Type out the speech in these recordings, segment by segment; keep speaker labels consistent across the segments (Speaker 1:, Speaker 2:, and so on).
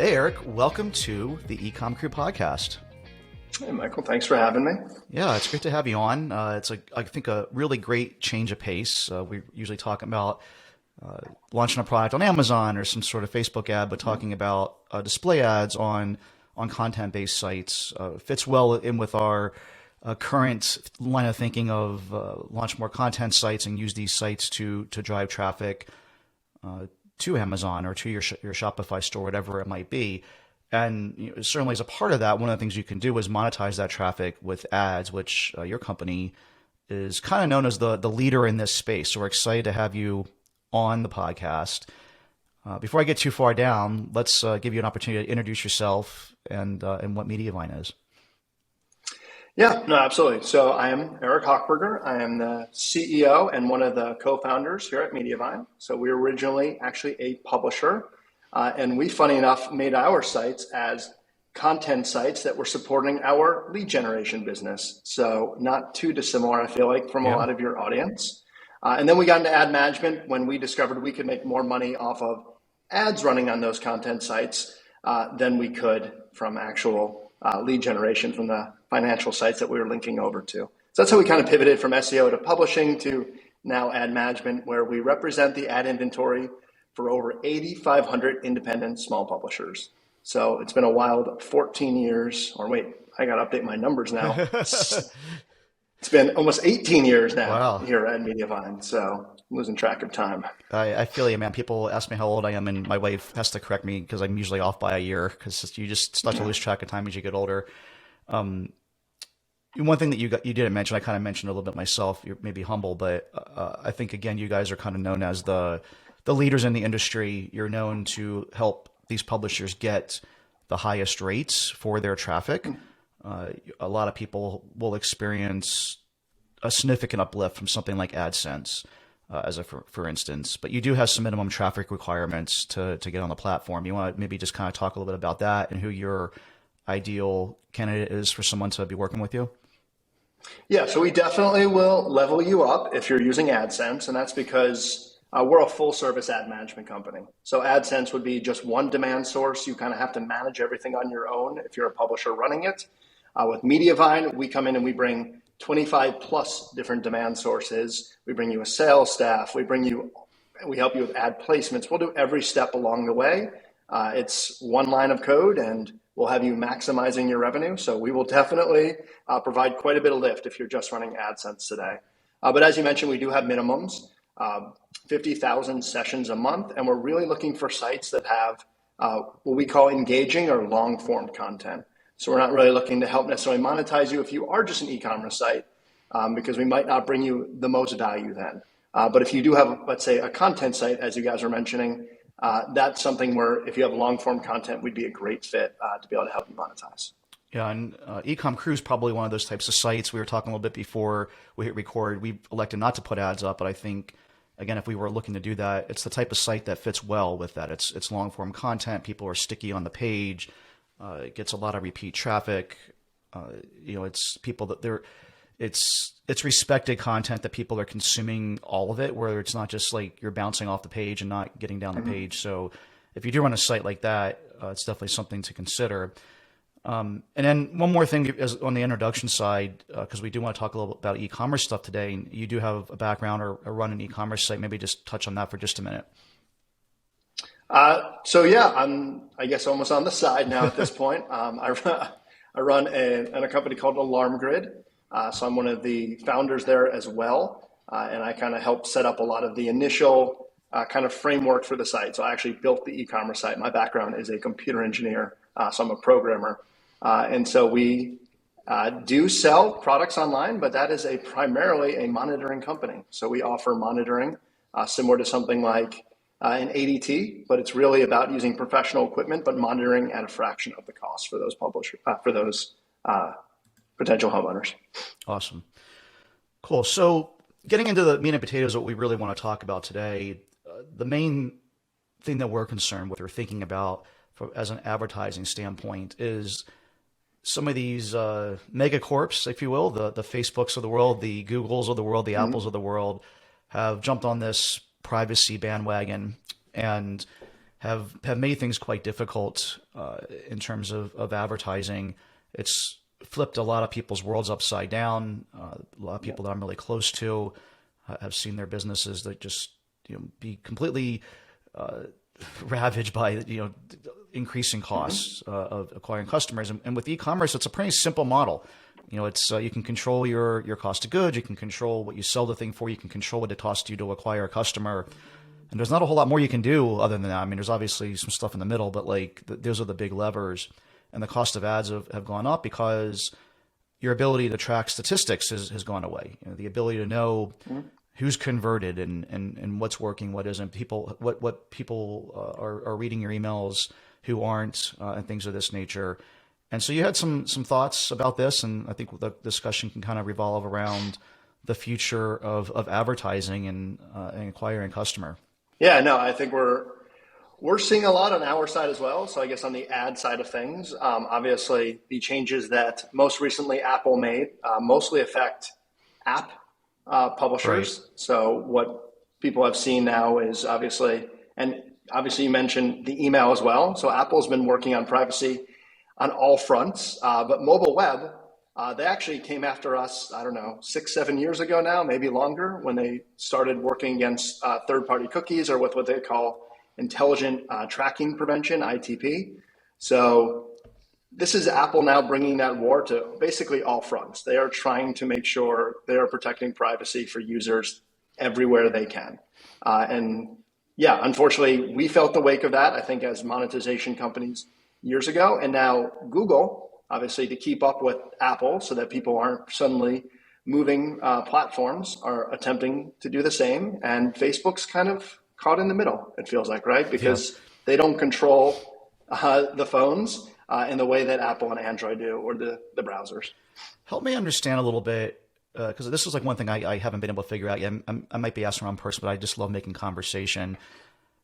Speaker 1: Hey, Eric, welcome to the EcomCrew podcast.
Speaker 2: Hey, Michael, thanks for having me.
Speaker 1: Yeah, it's great to have you on. I think, a really great change of pace. We usually talk about launching a product on Amazon or some sort of Facebook ad, but talking about display ads on content-based sites fits well in with our current line of thinking of launch more content sites and use these sites to drive traffic to Amazon or to your Shopify store, whatever it might be. And certainly as a part of that, one of the things you can do is monetize that traffic with ads, which your company is kind of known as the leader in this space. So we're excited to have you on the podcast. Before I get too far down, let's give you an opportunity to introduce yourself and what Mediavine is.
Speaker 2: Yeah, no, absolutely. So I am Eric Hochberger. I am the CEO and one of the co-founders here at Mediavine. So we're originally actually a publisher. And we, funny enough, made our sites as content sites that were supporting our lead generation business. So not too dissimilar, I feel like, from a lot of your audience. And then we got into ad management when we discovered we could make more money off of ads running on those content sites than we could from actual lead generation from the financial sites that we were linking over to. So that's how we kind of pivoted from SEO to publishing to now ad management, where we represent the ad inventory for over 8,500 independent small publishers. So it's been a wild 14 years, or wait, I got to update my numbers now. It's been almost 18 years now here at Mediavine. So I'm losing track of time.
Speaker 1: I feel you, man. People ask me how old I am, and my wife has to correct me because I'm usually off by a year because you just start to lose track of time as you get older. One thing that you didn't mention, I kind of mentioned a little bit myself. You're maybe humble, but I think, again, you guys are kind of known as the leaders in the industry. You're known to help these publishers get the highest rates for their traffic. A lot of people will experience a significant uplift from something like AdSense, for instance. But you do have some minimum traffic requirements to get on the platform. You want to maybe just kind of talk a little bit about that and who your ideal candidate is for someone to be working with you?
Speaker 2: Yeah, so we definitely will level you up if you're using AdSense, and that's because we're a full service ad management company. So AdSense would be just one demand source. You kind of have to manage everything on your own if you're a publisher running it. With Mediavine, we come in and we bring 25 plus different demand sources. We bring you a sales staff. We help you with ad placements. We'll do every step along the way. It's one line of code, and we'll have you maximizing your revenue. So we will definitely provide quite a bit of lift if you're just running AdSense today. But as you mentioned, we do have minimums, 50,000 sessions a month. And we're really looking for sites that have what we call engaging or long form content. So we're not really looking to help necessarily monetize you if you are just an e-commerce site, because we might not bring you the most value then. But if you do have, let's say, a content site, as you guys were mentioning, that's something where if you have long form content, we'd be a great fit to be able to help you monetize.
Speaker 1: Yeah, and EcomCrew is probably one of those types of sites. We were talking a little bit before we hit record. We elected not to put ads up, but I think, again, if we were looking to do that, it's the type of site that fits well with that. It's long form content. People are sticky on the page. It gets a lot of repeat traffic. It's people that it's respected content that people are consuming all of it, where it's not just like you're bouncing off the page and not getting down the page. So if you do run a site like that, it's definitely something to consider. And then one more thing is on the introduction side, because we do want to talk a little bit about e-commerce stuff today. And you do have a background or run an e-commerce site. Maybe just touch on that for just a minute.
Speaker 2: So yeah, I'm, I guess, almost on the side now at this point. I run a company called Alarm Grid. So I'm one of the founders there as well. And I kind of helped set up a lot of the initial kind of framework for the site. So I actually built the e-commerce site. My background is a computer engineer. So I'm a programmer. And so we do sell products online, but that is primarily a monitoring company. So we offer monitoring similar to something like an ADT, but it's really about using professional equipment, but monitoring at a fraction of the cost for those potential homeowners.
Speaker 1: Awesome. Cool. So getting into the meat and potatoes, what we really want to talk about today, the main thing that we're concerned with or thinking about as an advertising standpoint is some of these megacorps, if you will, the Facebooks of the world, the Googles of the world, the Apples of the world have jumped on this privacy bandwagon and have made things quite difficult in terms of advertising. It's flipped a lot of people's worlds upside down. A lot of people that I'm really close to have seen their businesses that just be completely ravaged by increasing costs of acquiring customers. And with e-commerce, it's a pretty simple model. It's you can control your cost of goods, you can control what you sell the thing for, you can control what it costs you to acquire a customer. And there's not a whole lot more you can do other than that. I mean, there's obviously some stuff in the middle, but those are the big levers. And the cost of ads have gone up because your ability to track statistics has gone away. The ability to know who's converted and what's working, what isn't. What people are reading your emails, who aren't, and things of this nature. And so you had some thoughts about this, and I think the discussion can kind of revolve around the future of advertising and acquiring customer.
Speaker 2: Yeah, no, I think we're seeing a lot on our side as well. So I guess on the ad side of things, obviously the changes that most recently Apple made mostly affect app publishers. Right. So what people have seen now is obviously you mentioned the email as well. So Apple's been working on privacy on all fronts, but mobile web, they actually came after us, 6-7 years ago now, maybe longer, when they started working against third-party cookies, or with what they call intelligent tracking prevention, ITP. So this is Apple now bringing that war to basically all fronts. They are trying to make sure they are protecting privacy for users everywhere they can. Unfortunately, we felt the wake of that, I think, as monetization companies years ago. And now Google, obviously, to keep up with Apple so that people aren't suddenly moving platforms, are attempting to do the same. And Facebook's kind of caught in the middle, it feels like, right? Because they don't control the phones in the way that Apple and Android do, or the browsers.
Speaker 1: Help me understand a little bit, because this is one thing I haven't been able to figure out yet. I might be asking the wrong person, but I just love making conversation.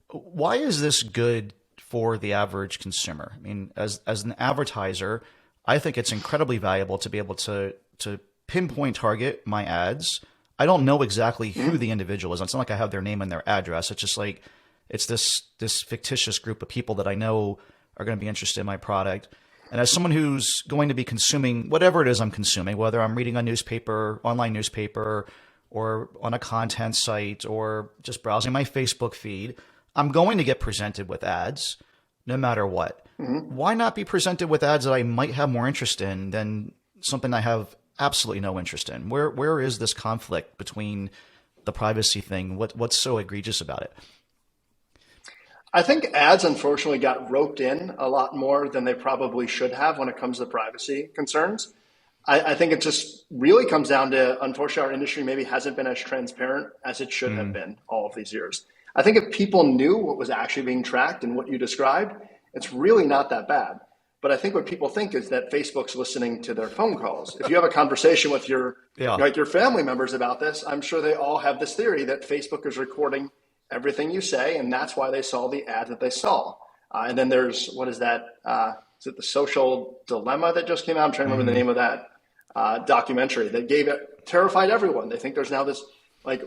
Speaker 1: Why is this good for the average consumer? I mean, as an advertiser, I think it's incredibly valuable to be able to pinpoint target my ads. I don't know exactly who the individual is. It's not like I have their name and their address. It's just it's this fictitious group of people that I know are going to be interested in my product. And as someone who's going to be consuming whatever it is I'm consuming, whether I'm reading a newspaper, online newspaper, or on a content site, or just browsing my Facebook feed, I'm going to get presented with ads no matter what. Mm-hmm. Why not be presented with ads that I might have more interest in than something I have absolutely no interest in? Where is this conflict between the privacy thing? What's so egregious about it?
Speaker 2: I think ads, unfortunately, got roped in a lot more than they probably should have when it comes to privacy concerns. I think it just really comes down to, unfortunately, our industry maybe hasn't been as transparent as it should have been all of these years. I think if people knew what was actually being tracked and what you described, it's really not that bad. But I think what people think is that Facebook's listening to their phone calls. If you have a conversation with your family members about this, I'm sure they all have this theory that Facebook is recording everything you say, and that's why they saw the ad that they saw. And then there's, what is that? Is it The Social Dilemma that just came out? I'm trying to remember the name of that documentary that terrified everyone. They think there's now this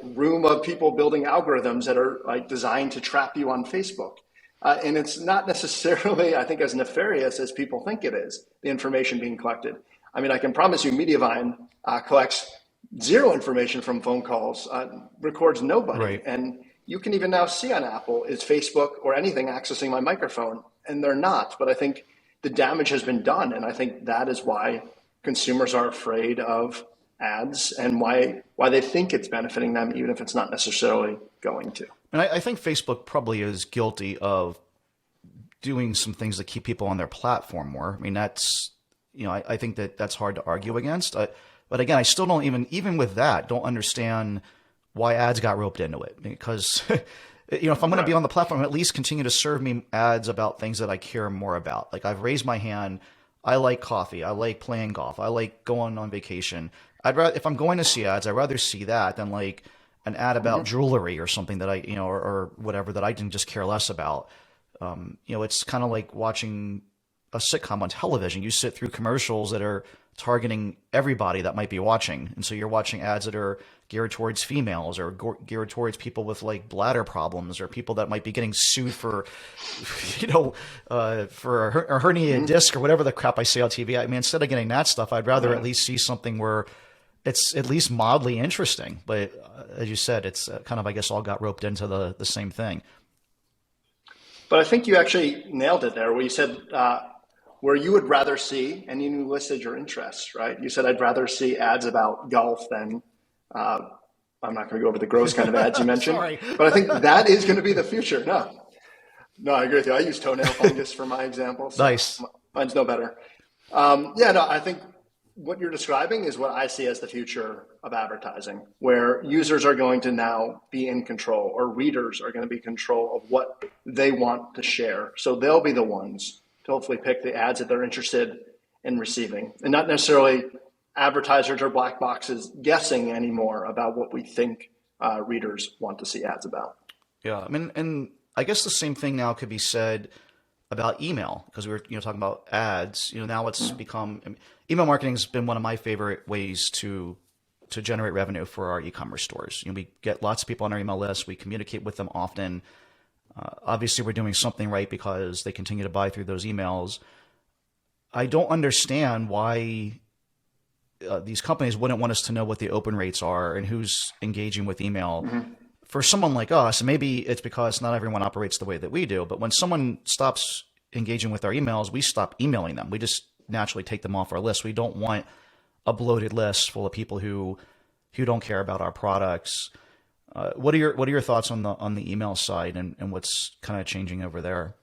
Speaker 2: room of people building algorithms that are designed to trap you on Facebook. And it's not necessarily, I think, as nefarious as people think it is, the information being collected. I mean, I can promise you Mediavine collects zero information from phone calls, records nobody. Right. And you can even now see on Apple, is Facebook or anything accessing my microphone? And they're not. But I think the damage has been done. And I think that is why consumers are afraid of ads and why they think it's benefiting them, even if it's not necessarily going to.
Speaker 1: And I think Facebook probably is guilty of doing some things that keep people on their platform more. I mean, that's, I think that's hard to argue against. But again, I still don't even with that, don't understand why ads got roped into it. Because, if I'm going to be on the platform, at least continue to serve me ads about things that I care more about. I've raised my hand. I like coffee. I like playing golf. I like going on vacation. If I'm going to see ads, I'd rather see that than an ad about jewelry or something that I, or whatever that I can just care less about. It's kind of like watching a sitcom on television. You sit through commercials that are targeting everybody that might be watching. And so you're watching ads that are geared towards females or geared towards people with like bladder problems or people that might be getting sued for, for a herniated disc or whatever the crap I see on TV. I mean, instead of getting that stuff, I'd rather at least see something where it's at least mildly interesting. But as you said, it's kind of, I guess, all got roped into the same thing.
Speaker 2: But I think you actually nailed it there where you said, where you would rather see, and you listed your interests, right? You said, I'd rather see ads about golf than, I'm not going to go over the gross kind of ads you mentioned,
Speaker 1: Sorry.
Speaker 2: But I think that is going to be the future. No, I agree with you. I use toenail fungus for my example. So
Speaker 1: Nice.
Speaker 2: Mine's no better. I think what you're describing is what I see as the future of advertising, where users are going to now be in control, or readers are going to be in control of what they want to share. So they'll be the ones to hopefully pick the ads that they're interested in receiving, and not necessarily advertisers or black boxes guessing anymore about what we think readers want to see ads about.
Speaker 1: Yeah, I mean, and I guess the same thing now could be said about email, because we were talking about ads. Now it's become, email marketing has been one of my favorite ways to generate revenue for our e-commerce stores. We get lots of people on our email list. We communicate with them often. Obviously, we're doing something right because they continue to buy through those emails. I don't understand why these companies wouldn't want us to know what the open rates are and who's engaging with email. Mm-hmm. For someone like us, and maybe it's because not everyone operates the way that we do, but when someone stops engaging with our emails, we stop emailing them. We just naturally take them off our list. We don't want a bloated list full of people who don't care about our products. What are your thoughts on the email side and what's kind of changing over there?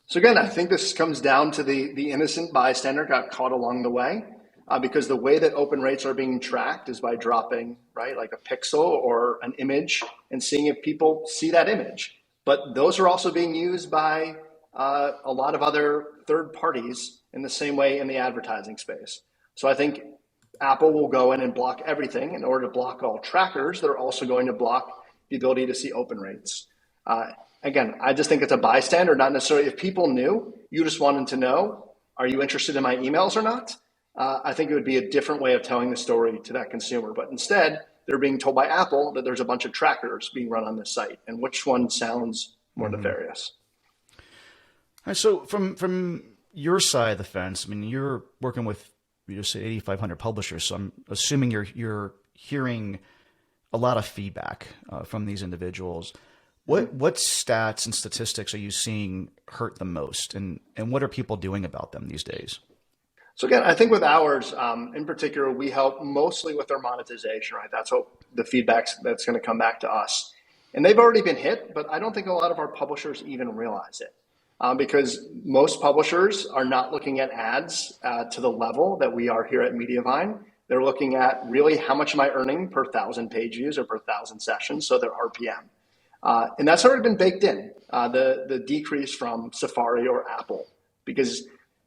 Speaker 2: So again, I think this comes down to the innocent bystander got caught along the way, because the way that open rates are being tracked is by dropping, right, like a pixel or an image and seeing if people see that image. But those are also being used by a lot of other third parties in the same way in the advertising space. So I think Apple will go in and block everything. In order to block all trackers, they're also going to block the ability to see open rates. Again, I just think it's a bystander, not necessarily if people knew, you just wanted to know, are you interested in my emails or not? I think it would be a different way of telling the story to that consumer. But instead, they're being told by Apple that there's a bunch of trackers being run on this site. And which one sounds more nefarious?
Speaker 1: All right, so from your side of the fence, I mean, you're working with, you just said 8,500 publishers. So I'm assuming you're hearing a lot of feedback from these individuals. What stats and statistics are you seeing hurt the most, and what are people doing about them these days?
Speaker 2: So again, I think with ours in particular, we help mostly with their monetization, right? That's what the feedback that's going to come back to us. And they've already been hit, but I don't think a lot of our publishers even realize it because most publishers are not looking at ads to the level that we are here at Mediavine. They're looking at really how much am I earning per 1,000 page views or per 1,000 sessions, so their RPM. And that's already been baked in, the decrease from Safari or Apple, because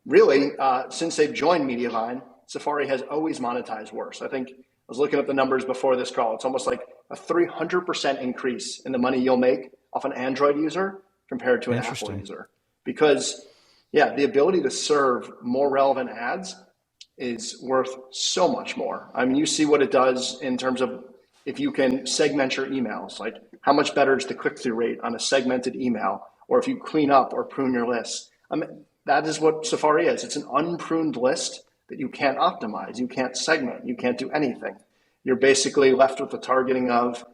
Speaker 2: really, since they've joined Mediavine, Safari has always monetized worse. I think I was looking at the numbers before this call. It's almost like a 300% increase in the money you'll make off an Android user compared to an Apple user. Because, the ability to serve more relevant ads is worth so much more. I mean, you see what it does in terms of if you can segment your emails, like how much better is the click-through rate on a segmented email, or if you clean up or prune your lists. I mean, that is what Safari is. It's an unpruned list that you can't optimize. You can't segment. You can't do anything. You're basically left with the targeting of,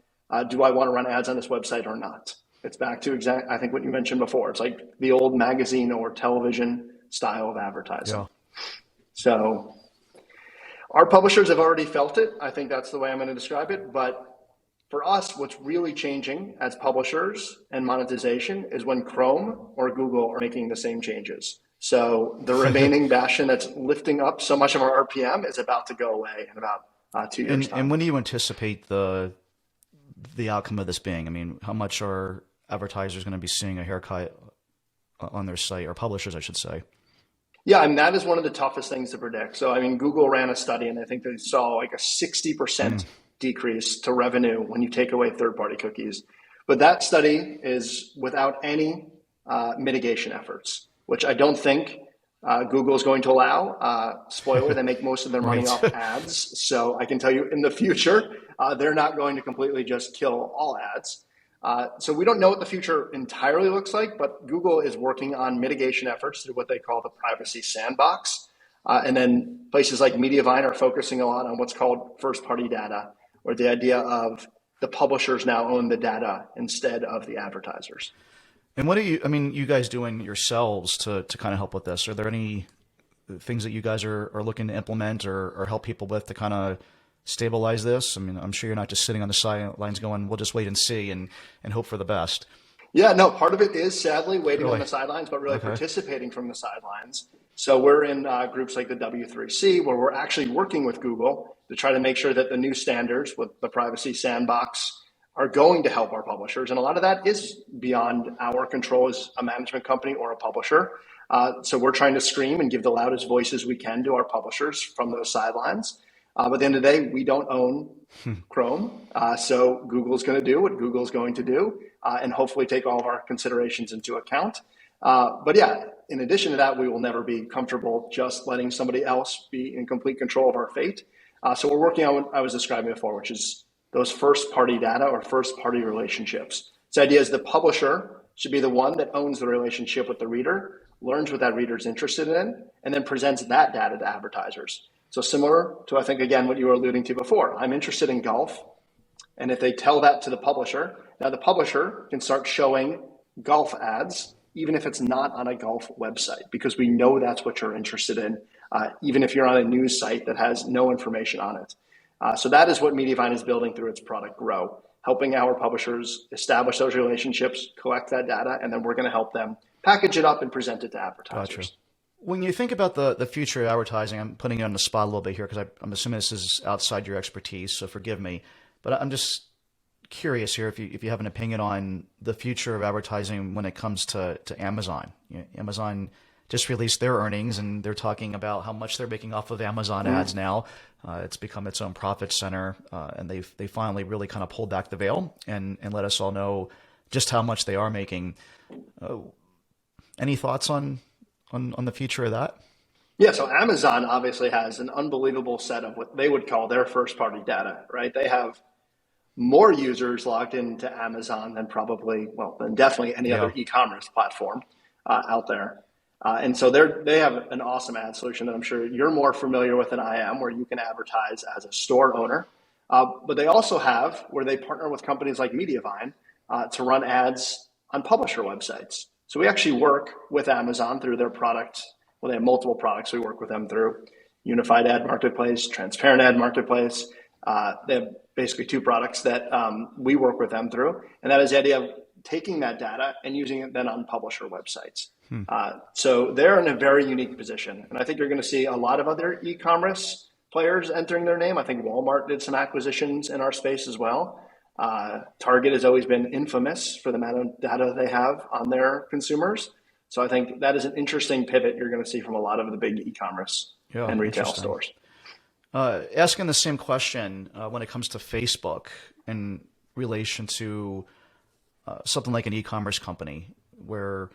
Speaker 2: do I want to run ads on this website or not? It's back to I think what you mentioned before. It's like the old magazine or television style of advertising. Yeah. So our publishers have already felt it. I think that's the way I'm going to describe it. But for us, what's really changing as publishers and monetization is when Chrome or Google are making the same changes. So the remaining bastion that's lifting up so much of our RPM is about to go away in about 2 years' time.
Speaker 1: And when do you anticipate the outcome of this being? I mean, how much are advertisers going to be seeing a haircut on their site, or publishers, I should say?
Speaker 2: Yeah, and that is one of the toughest things to predict. So, I mean, Google ran a study, and I think they saw like a 60% decrease to revenue when you take away third-party cookies. But that study is without any mitigation efforts, which I don't think Google is going to allow. Spoiler, they make most of their money
Speaker 1: Right.
Speaker 2: off ads. So I can tell you in the future, they're not going to completely just kill all ads. So we don't know what the future entirely looks like, but Google is working on mitigation efforts through what they call the privacy sandbox. And then places like Mediavine are focusing a lot on what's called first-party data, or the idea of the publishers now own the data instead of the advertisers.
Speaker 1: And what are you guys doing yourselves to kind of help with this? Are there any things that you guys are looking to implement or help people with to kind of stabilize this? I mean, I'm sure you're not just sitting on the sidelines going, we'll just wait and see and hope for the best.
Speaker 2: Yeah, no, part of it is sadly waiting
Speaker 1: Really?
Speaker 2: on the sidelines, but really
Speaker 1: Okay.
Speaker 2: participating from the sidelines. So we're in groups like the W3C, where we're actually working with Google to try to make sure that the new standards with the privacy sandbox are going to help our publishers. And a lot of that is beyond our control as a management company or a publisher. So we're trying to scream and give the loudest voices we can to our publishers from those sidelines. But at the end of the day, we don't own Chrome. So Google's going to do what Google's going to do and hopefully take all of our considerations into account. But yeah, in addition to that, we will never be comfortable just letting somebody else be in complete control of our fate. So we're working on what I was describing before, which is those first-party data or first-party relationships. The idea is the publisher should be the one that owns the relationship with the reader, learns what that reader is interested in, and then presents that data to advertisers. So similar to, I think, again, what you were alluding to before. I'm interested in golf. And if they tell that to the publisher, now the publisher can start showing golf ads, even if it's not on a golf website, because we know that's what you're interested in, even if you're on a news site that has no information on it. So that is what Mediavine is building through its product Grow, helping our publishers establish those relationships, collect that data, and then we're going to help them package it up and present it to advertisers.
Speaker 1: Gotcha. When you think about the future of advertising, I'm putting you on the spot a little bit here because I'm assuming this is outside your expertise, so forgive me. But I'm just curious here if you have an opinion on the future of advertising when it comes to Amazon. Amazon just released their earnings, and they're talking about how much they're making off of Amazon ads now. It's become its own profit center, and they finally really kind of pulled back the veil and let us all know just how much they are making. Any thoughts on the future of that?
Speaker 2: Yeah, so Amazon obviously has an unbelievable set of what they would call their first-party data, right? They have more users logged into Amazon than than definitely any other e-commerce platform out there. And so they have an awesome ad solution that I'm sure you're more familiar with than I am, where you can advertise as a store owner. But they also have where they partner with companies like Mediavine to run ads on publisher websites. So we actually work with Amazon through their product. Well, they have multiple products we work with them through: Unified Ad Marketplace, Transparent Ad Marketplace. They have basically two products that we work with them through. And that is the idea of taking that data and using it then on publisher websites. So they're in a very unique position. And I think you're going to see a lot of other e-commerce players entering their name. I think Walmart did some acquisitions in our space as well. Target has always been infamous for the amount of data they have on their consumers. So I think that is an interesting pivot you're going to see from a lot of the big e-commerce and retail stores.
Speaker 1: Asking the same question when it comes to Facebook in relation to something like an e-commerce company where,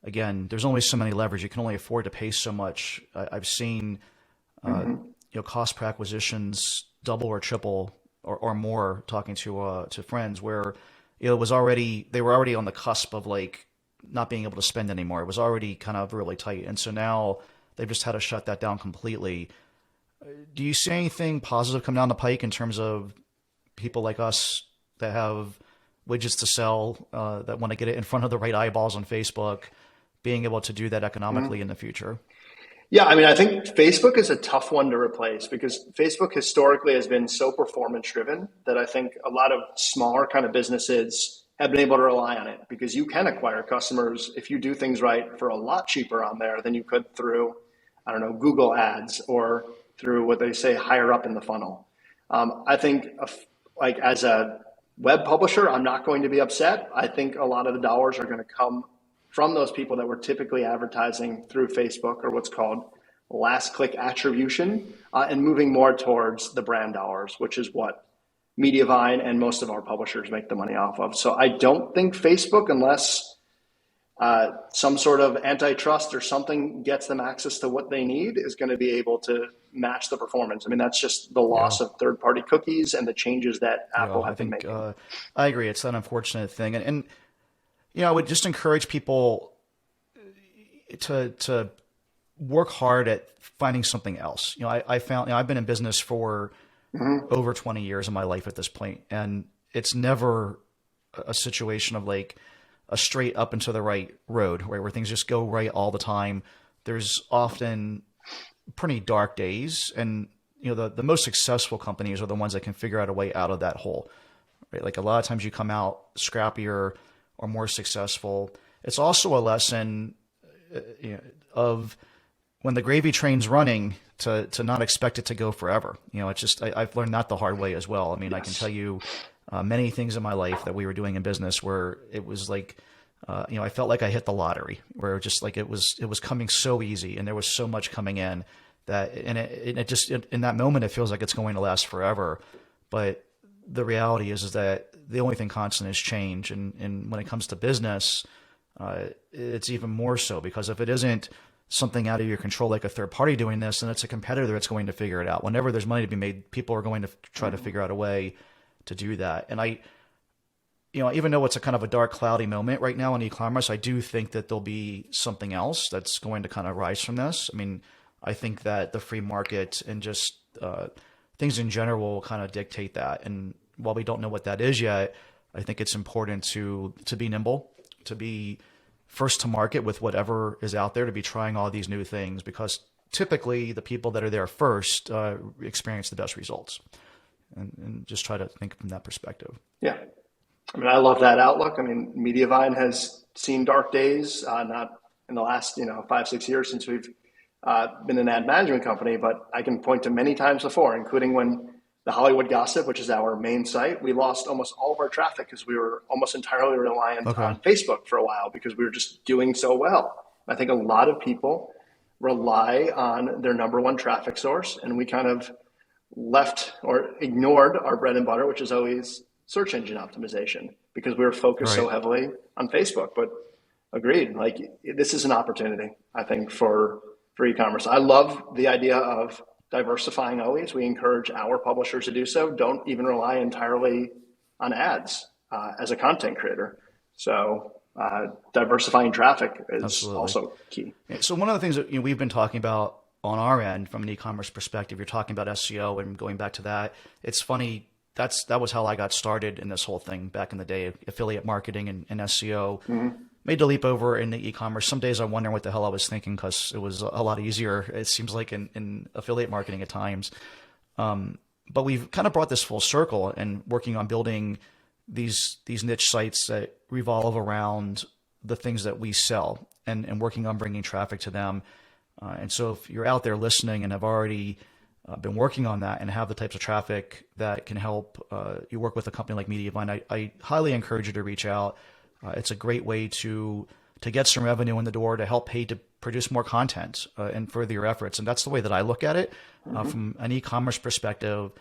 Speaker 1: again, there's only so many levers. You can only afford to pay so much. I've seen cost per acquisitions double or triple or more, talking to friends where they were already on the cusp of like not being able to spend anymore. It was already kind of really tight. And so now they've just had to shut that down completely. Do you see anything positive come down the pike in terms of people like us that have widgets to sell, that want to get it in front of the right eyeballs on Facebook, being able to do that economically in the future?
Speaker 2: Yeah, I mean, I think Facebook is a tough one to replace because Facebook historically has been so performance driven that I think a lot of smaller kind of businesses have been able to rely on it because you can acquire customers if you do things right for a lot cheaper on there than you could through, Google ads or through what they say higher up in the funnel. I think like as a web publisher, I'm not going to be upset. I think a lot of the dollars are going to come from those people that were typically advertising through Facebook or what's called last click attribution and moving more towards the brand dollars, which is what Mediavine and most of our publishers make the money off of. So I don't think Facebook, unless some sort of antitrust or something gets them access to what they need is going to be able to match the performance. I mean, that's just the loss of third-party cookies and the changes that Apple have been making.
Speaker 1: I agree. It's an unfortunate thing. And I would just encourage people to work hard at finding something else. I found, I've been in business for over 20 years of my life at this point, and it's never a situation of like a straight up and to the right road, right, where things just go right all the time. There's often pretty dark days, and the most successful companies are the ones that can figure out a way out of that hole, right? Like a lot of times you come out scrappier or more successful. It's also a lesson of when the gravy train's running to not expect it to go forever. It's just, I've learned that the hard way as well. I mean, yes. I can tell you many things in my life that we were doing in business where it was like, I felt like I hit the lottery, where just like it was coming so easy and there was so much coming in that, and it just, in that moment, it feels like it's going to last forever. But the reality is that the only thing constant is change. And when it comes to business, it's even more so, because if it isn't something out of your control, like a third party doing this, then it's a competitor that's going to figure it out. Whenever there's money to be made, people are going to try to figure out a way to do that. And even though it's a kind of a dark, cloudy moment right now in e-commerce, I do think that there'll be something else that's going to kind of rise from this. I mean, I think that the free market and just things in general will kind of dictate that. And while we don't know what that is yet, I think it's important to be nimble, to be first to market with whatever is out there, to be trying all these new things, because typically the people that are there first experience the best results. And just try to think from that perspective.
Speaker 2: Yeah. I mean, I love that outlook. I mean, Mediavine has seen dark days, not in the last, 5-6 years since we've been an ad management company, but I can point to many times before, including when the Hollywood Gossip, which is our main site, we lost almost all of our traffic because we were almost entirely reliant on Facebook for a while because we were just doing so well. I think a lot of people rely on their number one traffic source, and we kind of left or ignored our bread and butter, which is always search engine optimization, because we were focused so heavily on Facebook. But agreed, like this is an opportunity, I think, for e-commerce. I love the idea of diversifying always. We encourage our publishers to do so. Don't even rely entirely on ads as a content creator. So diversifying traffic is also key.
Speaker 1: So one of the things that we've been talking about on our end from an e-commerce perspective, you're talking about SEO and going back to that. It's funny, that was how I got started in this whole thing back in the day, affiliate marketing and SEO. Made the leap over into e-commerce. Some days I wonder what the hell I was thinking, because it was a lot easier, it seems like, in affiliate marketing at times. But we've kind of brought this full circle and working on building these niche sites that revolve around the things that we sell and working on bringing traffic to them. And so if you're out there listening and have already been working on that and have the types of traffic that can help you work with a company like Mediavine, I highly encourage you to reach out. It's a great way to get some revenue in the door, to help pay to produce more content and further your efforts. And that's the way that I look at it. From an e-commerce perspective,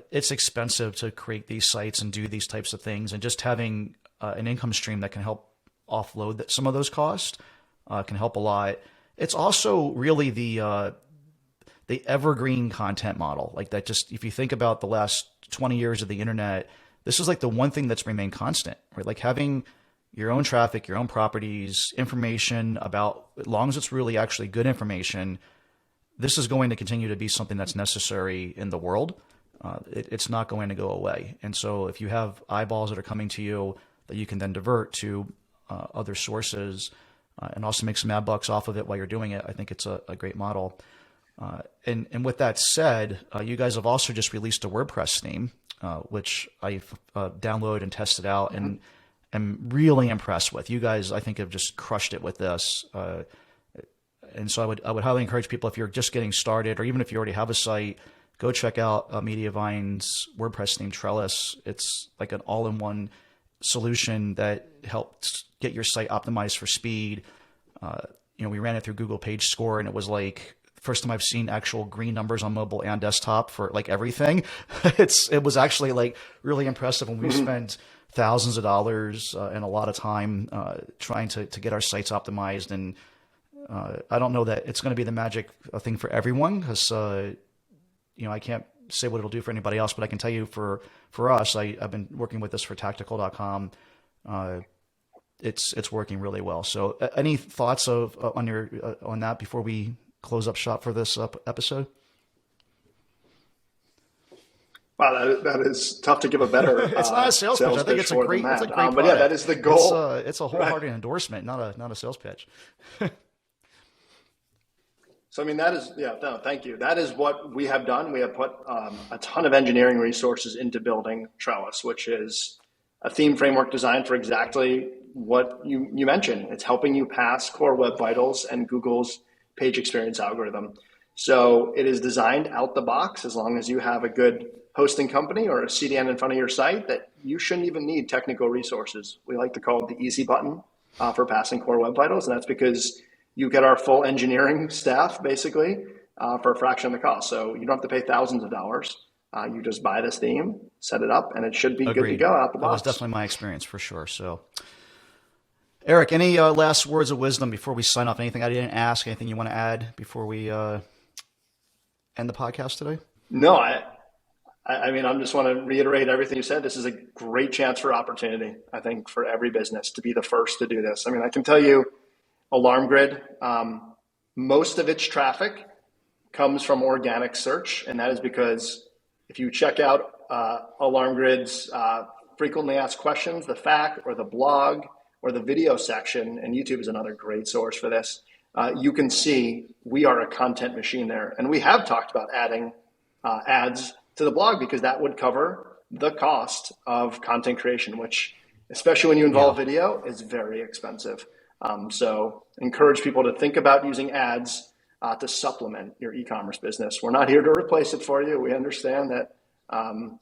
Speaker 1: it's expensive to create these sites and do these types of things. And just having an income stream that can help offload some of those costs can help a lot. It's also really the evergreen content model. Like that, just if you think about the last 20 years of the internet, this is like the one thing that's remained constant, right? Like having your own traffic, your own properties, information about, as long as it's really actually good information, this is going to continue to be something that's necessary in the world. It's not going to go away. And so if you have eyeballs that are coming to you that you can then divert to other sources and also make some ad bucks off of it while you're doing it, I think it's a great model. And with that said, you guys have also just released a WordPress theme, which I've downloaded and tested out and am really impressed with. You guys, I think, have just crushed it with this. And so I would highly encourage people, if you're just getting started, or even if you already have a site, go check out Mediavine's WordPress theme, Trellis. It's like an all-in-one solution that helps get your site optimized for speed. We ran it through Google Page Score, and it was like first time I've seen actual green numbers on mobile and desktop for like everything. It was actually like really impressive when we spent thousands of dollars and a lot of time trying to get our sites optimized. And I don't know that it's going to be the magic thing for everyone, because I can't say what it'll do for anybody else, but I can tell you for us, I've been working with this for tactical.com. It's working really well. So any thoughts on that before we close up shop for this episode?
Speaker 2: Wow, that is tough to give a better.
Speaker 1: It's not a sales pitch. I think it's a great
Speaker 2: but yeah, that is the goal.
Speaker 1: It's a wholehearted endorsement, not a sales pitch.
Speaker 2: So, I mean, thank you. That is what we have done. We have put a ton of engineering resources into building Trellis, which is a theme framework designed for exactly what you mentioned. It's helping you pass Core Web Vitals and Google's page experience algorithm. So it is designed out the box, as long as you have a good hosting company or a CDN in front of your site, that you shouldn't even need technical resources. We like to call it the easy button for passing Core Web Vitals. And that's because you get our full engineering staff basically for a fraction of the cost. So you don't have to pay thousands of dollars. You just buy this theme, set it up, and it should be good to go out the box.
Speaker 1: That was definitely my experience for sure. So, Eric, any last words of wisdom before we sign off? Anything I didn't ask? Anything you want to add before we end the podcast today?
Speaker 2: No, I mean, I just want to reiterate everything you said. This is a great chance for opportunity, I think, for every business to be the first to do this. I mean, I can tell you, Alarm Grid, most of its traffic comes from organic search, and that is because if you check out Alarm Grid's frequently asked questions, the FAQ or the blog or the video section, and YouTube is another great source for this, you can see we are a content machine there. And we have talked about adding ads to the blog, because that would cover the cost of content creation, which, especially when you involve video, is very expensive. So encourage people to think about using ads to supplement your e-commerce business. We're not here to replace it for you. We understand that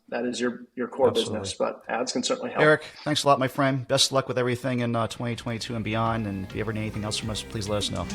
Speaker 2: that is your core business, but ads can certainly help.
Speaker 1: Eric, thanks a lot, my friend. Best of luck with everything in 2022 and beyond. And if you ever need anything else from us, please let us know.